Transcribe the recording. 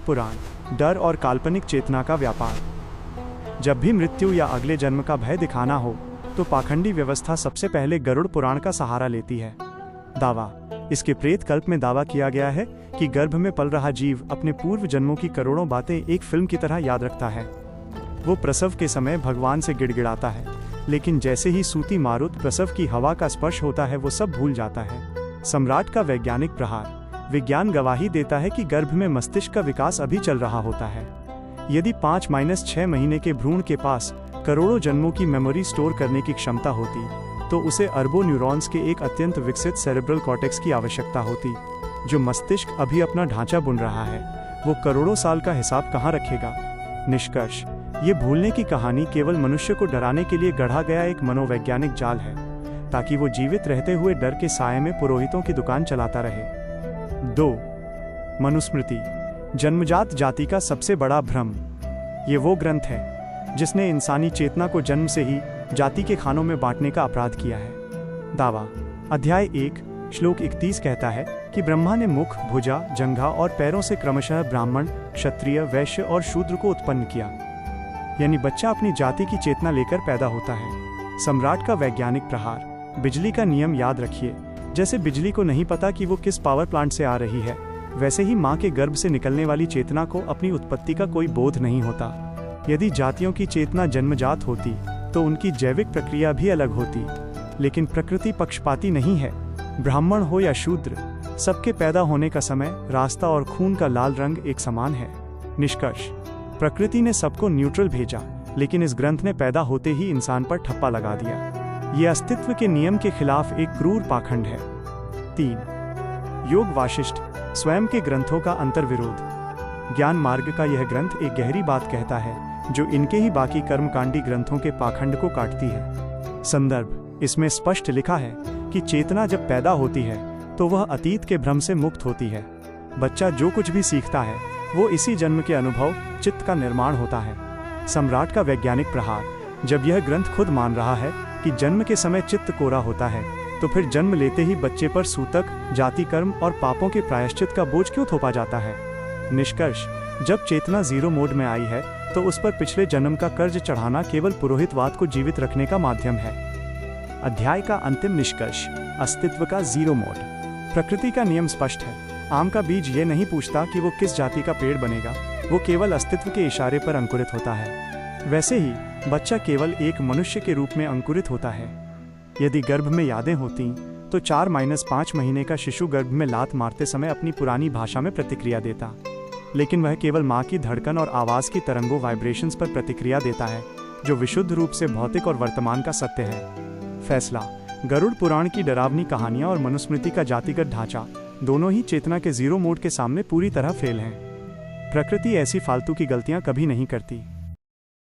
पुराण, डर और काल्पनिक चेतना का व्यापार। जब भी मृत्यु या अगले जन्म का भय दिखाना हो तो पाखंडी व्यवस्था सबसे पहले गरुड़ पुराण का सहारा लेती है। दावा, इसके प्रेत कल्प में दावा किया गया है कि गर्भ में पल रहा जीव अपने पूर्व जन्मों की करोड़ों बातें एक फिल्म की तरह याद रखता है। वो प्रसव के समय भगवान से गिड़गिड़ाता है, लेकिन जैसे ही सूती मारुत प्रसव की हवा का स्पर्श होता है वो सब भूल जाता है। सम्राट का वैज्ञानिक प्रहार। विज्ञान गवाही देता है कि गर्भ में मस्तिष्क का विकास अभी चल रहा होता है। यदि 5-6 महीने के भ्रूण के पास करोड़ों जन्मों की मेमोरी स्टोर करने की क्षमता होती तो उसे अरबों न्यूरॉन्स के एक अत्यंत विकसित सेरेब्रल कॉर्टेक्स की आवश्यकता होती। जो मस्तिष्क अभी अपना ढांचा बुन रहा है वो करोड़ों साल का हिसाब कहाँ रखेगा। निष्कर्ष, ये भूलने की कहानी केवल मनुष्य को डराने के लिए गढ़ा गया एक मनोवैज्ञानिक जाल है, ताकि वो जीवित रहते हुए डर के साये में पुरोहितों की दुकान चलाता रहे। 2. मनुस्मृति, जन्मजात जाति का सबसे बड़ा भ्रम। ये वो ग्रंथ है जिसने इंसानी चेतना को जन्म से ही जाति के खानों में बांटने का अपराध किया है। दावा, अध्याय 1 श्लोक 31 कहता है कि ब्रह्मा ने मुख, भुजा, जंघा और पैरों से क्रमशः ब्राह्मण, क्षत्रिय, वैश्य और शूद्र को उत्पन्न किया। यानी बच्चा अपनी जाति की चेतना लेकर पैदा होता है। सम्राट का वैज्ञानिक प्रहार। बिजली का नियम याद रखिए, जैसे बिजली को नहीं पता कि वो किस पावर प्लांट से आ रही है, वैसे ही माँ के गर्भ से निकलने वाली चेतना को अपनी उत्पत्ति का कोई बोध नहीं होता। यदि जातियों की चेतना जन्मजात होती तो उनकी जैविक प्रक्रिया भी अलग होती, लेकिन प्रकृति पक्षपाती नहीं है। ब्राह्मण हो या शूद्र, सबके पैदा होने का समय, रास्ता और खून का लाल रंग एक समान है। निष्कर्ष, प्रकृति ने सबको न्यूट्रल भेजा, लेकिन इस ग्रंथ ने पैदा होते ही इंसान पर ठप्पा लगा दिया। ये अस्तित्व के नियम के खिलाफ एक क्रूर पाखंड है। 3. योग वाशिष्ठ, स्वयं के ग्रंथों का अंतर्विरोध। ज्ञान मार्ग का यह ग्रंथ एक गहरी बात कहता है जो इनके ही बाकी कर्मकांडी ग्रंथों के पाखंड को काटती है। संदर्भ, इसमें स्पष्ट लिखा है कि चेतना जब पैदा होती है तो वह अतीत के भ्रम से मुक्त होती है। बच्चा जो कुछ भी सीखता है वो इसी जन्म के अनुभव, चित्त का निर्माण होता है। सम्राट का वैज्ञानिक प्रहार। जब यह ग्रंथ खुद मान रहा है कि जन्म के समय चित्त कोरा होता है, तो फिर जन्म लेते ही बच्चे पर सूतक, जाति कर्म और पापों के प्रायश्चित का बोझ क्यों थोपा जाता है। निष्कर्ष, जब चेतना जीरो मोड में आई है तो उस पर पिछले जन्म का कर्ज चढ़ाना केवल पुरोहितवाद को जीवित रखने का माध्यम है। अध्याय का अंतिम निष्कर्ष, अस्तित्व का जीरो मोड। प्रकृति का नियम स्पष्ट है। आम का बीज ये नहीं पूछता कि वो किस जाति का पेड़ बनेगा, वो केवल अस्तित्व के इशारे पर अंकुरित होता है। वैसे ही बच्चा केवल एक मनुष्य के रूप में अंकुरित होता है। यदि गर्भ में यादें होती तो 4-5 महीने का शिशु गर्भ में लात मारते समय अपनी पुरानी भाषा में प्रतिक्रिया देता, लेकिन वह केवल माँ की धड़कन और आवाज़ की तरंगों, वाइब्रेशंस पर प्रतिक्रिया देता है, जो विशुद्ध रूप से भौतिक और वर्तमान का सत्य है। फैसला, गरुड़ पुराण की डरावनी कहानियाँ और मनुस्मृति का जातिगत ढांचा दोनों ही चेतना के जीरो मोड के सामने पूरी तरह फेल हैं। प्रकृति ऐसी फालतू की गलतियाँ कभी नहीं करती।